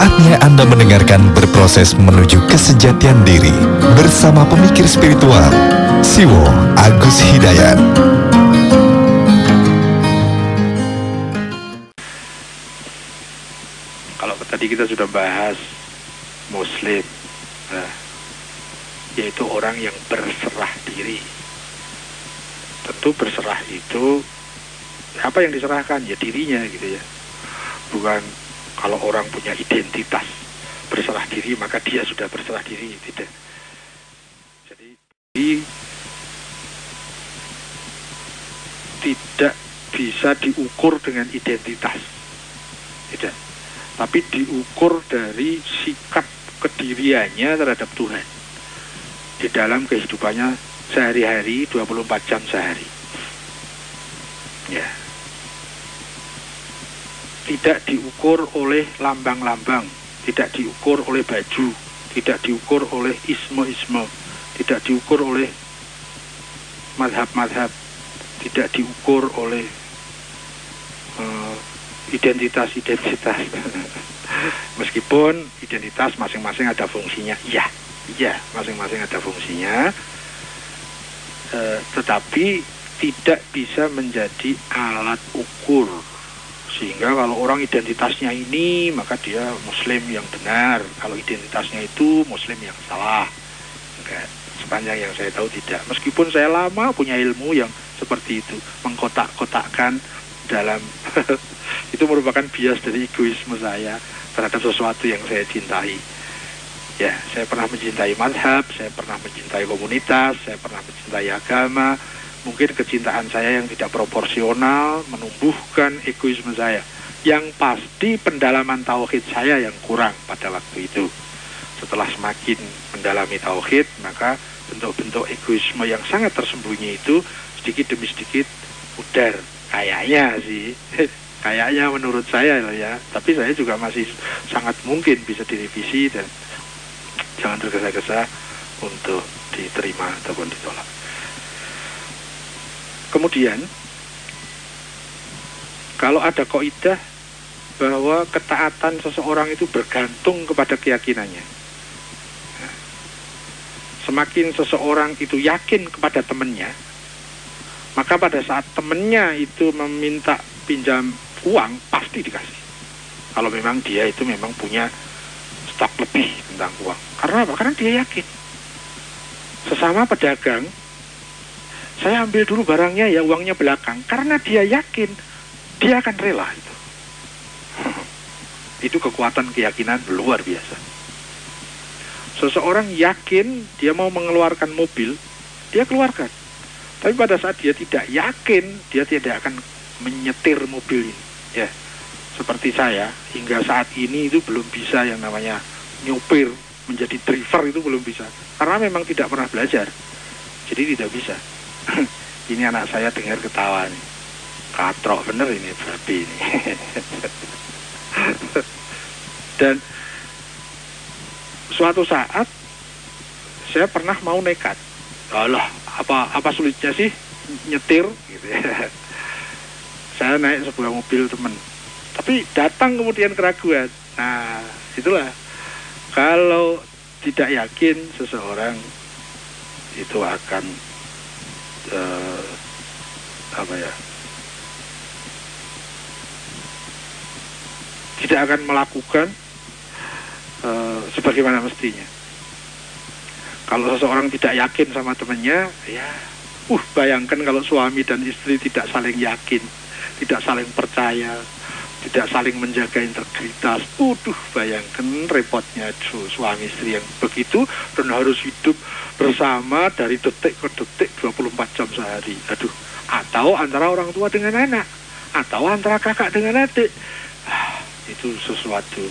Saatnya Anda mendengarkan berproses menuju kesejatian diri bersama pemikir spiritual Siwo Agus Hidayat. Kalau tadi kita sudah bahas Muslim, yaitu orang yang berserah diri. Tentu berserah itu apa yang diserahkan? Ya dirinya gitu ya. Bukan kalau orang punya identitas berserah diri maka dia sudah berserah diri, tidak. Jadi tidak bisa diukur dengan identitas, tidak. Tapi diukur dari sikap kediriannya terhadap Tuhan di dalam kehidupannya sehari-hari, 24 jam sehari. Ya. Tidak diukur oleh lambang-lambang, tidak diukur oleh baju, tidak diukur oleh isme-isme, tidak diukur oleh madhab-madhab, tidak diukur oleh identitas-identitas. Meskipun identitas masing-masing ada fungsinya, iya, masing-masing ada fungsinya, tetapi tidak bisa menjadi alat ukur. Sehingga kalau orang identitasnya ini, maka dia Muslim yang benar. Kalau identitasnya itu Muslim yang salah. Enggak, sepanjang yang saya tahu tidak. Meskipun saya lama punya ilmu yang seperti itu, mengkotak-kotakkan dalam itu merupakan bias dari egoisme saya terhadap sesuatu yang saya cintai. Ya, saya pernah mencintai madhab, saya pernah mencintai komunitas, saya pernah mencintai agama. Mungkin kecintaan saya yang tidak proporsional menumbuhkan egoisme saya. Yang pasti pendalaman tauhid saya yang kurang pada waktu itu. Setelah semakin mendalami tauhid, maka bentuk-bentuk egoisme yang sangat tersembunyi itu sedikit demi sedikit pudar. Kayaknya sih, kayaknya menurut saya ya. Tapi saya juga masih sangat mungkin bisa direvisi dan jangan tergesa-gesa untuk diterima ataupun ditolak. Kemudian, kalau ada kaidah bahwa ketaatan seseorang itu bergantung kepada keyakinannya. Semakin seseorang itu yakin kepada temannya, maka pada saat temannya itu meminta pinjam uang, pasti dikasih. Kalau memang dia itu memang punya stok lebih tentang uang. Karena apa? Karena dia yakin. Sesama pedagang, saya ambil dulu barangnya ya, uangnya belakang. Karena dia yakin, dia akan rela itu. Itu kekuatan keyakinan luar biasa. Seseorang yakin dia mau mengeluarkan mobil, dia keluarkan. Tapi pada saat dia tidak yakin, dia tidak akan menyetir mobil ini. Ya, seperti saya, hingga saat ini itu belum bisa yang namanya nyopir, menjadi driver itu belum bisa. Karena memang tidak pernah belajar. Jadi tidak bisa. Ini anak saya dengar ketawa nih. Katrok bener ini babi ini. Dan suatu saat saya pernah mau nekat. Alah, apa sulitnya sih nyetir gitu ya. Saya naik sebuah mobil teman. Tapi datang kemudian keraguan. Nah, itulah. Kalau tidak yakin seseorang itu akan tidak akan melakukan sebagaimana mestinya. Kalau seseorang tidak yakin sama temannya, ya, bayangkan kalau suami dan istri tidak saling yakin, tidak saling percaya, tidak saling menjaga integritas. Bayangkan repotnya suami istri yang begitu dan harus hidup bersama dari detik ke detik 24 jam sehari. Atau antara orang tua dengan anak, atau antara kakak dengan adik. Itu sesuatu.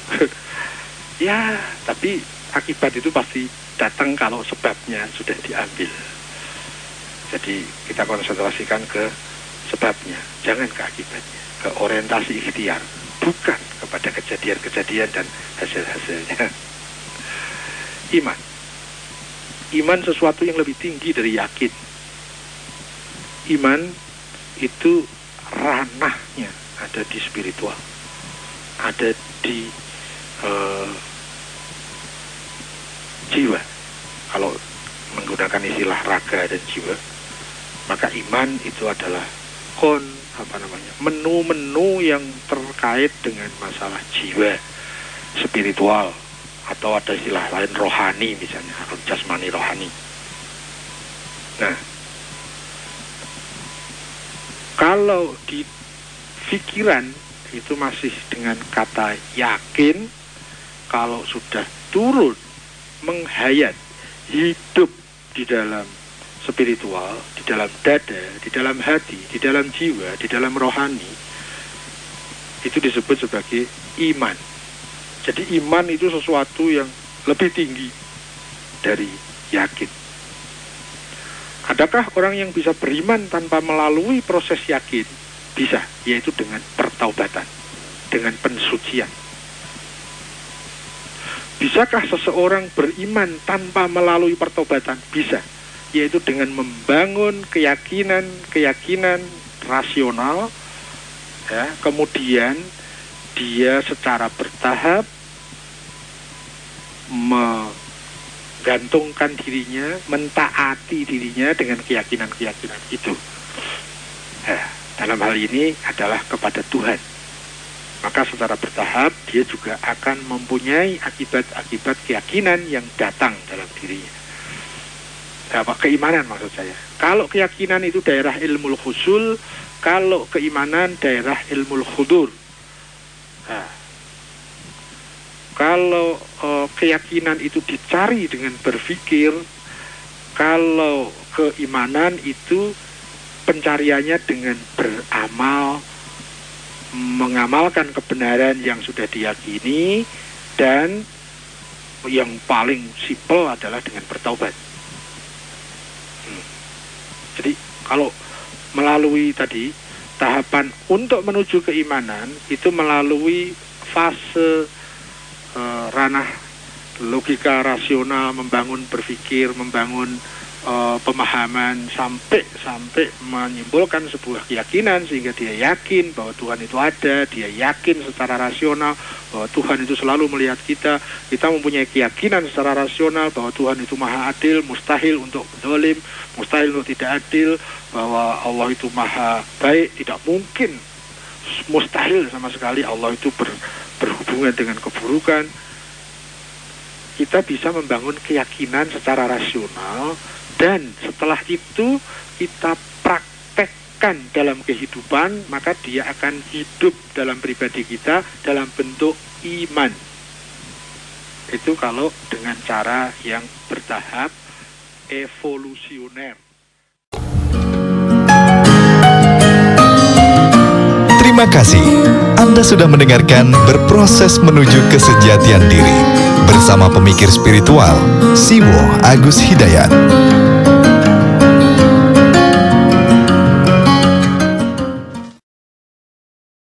Ya, tapi akibat itu pasti datang kalau sebabnya sudah diambil. Jadi kita konsentrasikan ke sebabnya, jangan ke akibatnya, ke orientasi ikhtiar, bukan kepada kejadian-kejadian dan hasil-hasilnya. Iman sesuatu yang lebih tinggi dari yakin. Iman itu ranahnya ada di spiritual, ada di jiwa. Kalau menggunakan istilah raga dan jiwa, maka iman itu adalah menu-menu yang terkait dengan masalah jiwa, spiritual, atau ada istilah lain rohani misalnya, atau jasmani rohani. Nah, kalau di pikiran itu masih dengan kata yakin, kalau sudah turun menghayat, hidup di dalam spiritual, di dalam dada, di dalam hati, di dalam jiwa, di dalam rohani, itu disebut sebagai iman. Jadi iman itu sesuatu yang lebih tinggi dari yakin. Adakah orang yang bisa beriman tanpa melalui proses yakin? Bisa, yaitu dengan pertaubatan, dengan pensucian. Bisakah seseorang beriman tanpa melalui pertaubatan? Bisa, yaitu dengan membangun keyakinan rasional, ya, kemudian dia secara bertahap menggantungkan dirinya, mentaati dirinya dengan keyakinan itu. Dalam hal ini adalah kepada Tuhan. Maka secara bertahap dia juga akan mempunyai akibat-akibat keyakinan yang datang dalam dirinya. Keimanan maksud saya. Kalau keyakinan itu daerah ilmul husul, kalau keimanan daerah ilmul hudur. Kalau keyakinan itu dicari dengan berpikir, kalau keimanan itu pencariannya dengan beramal, mengamalkan kebenaran yang sudah diyakini, dan yang paling simpel adalah dengan bertaubat. Jadi kalau melalui tadi tahapan untuk menuju keimanan itu melalui fase ranah logika rasional, membangun berpikir, membangun pemahaman sampai menyimpulkan sebuah keyakinan sehingga dia yakin bahwa Tuhan itu ada, dia yakin secara rasional bahwa Tuhan itu selalu melihat kita mempunyai keyakinan secara rasional bahwa Tuhan itu maha adil, mustahil untuk zalim, mustahil untuk tidak adil, bahwa Allah itu maha baik, tidak mungkin, mustahil sama sekali Allah itu berhubungan dengan keburukan. Kita bisa membangun keyakinan secara rasional, dan setelah itu kita praktekkan dalam kehidupan, maka dia akan hidup dalam pribadi kita dalam bentuk iman. Itu kalau dengan cara yang bertahap evolusioner. Terima kasih. Anda sudah mendengarkan Berproses Menuju Kesejatian Diri bersama pemikir spiritual Siwo Agus Hidayat.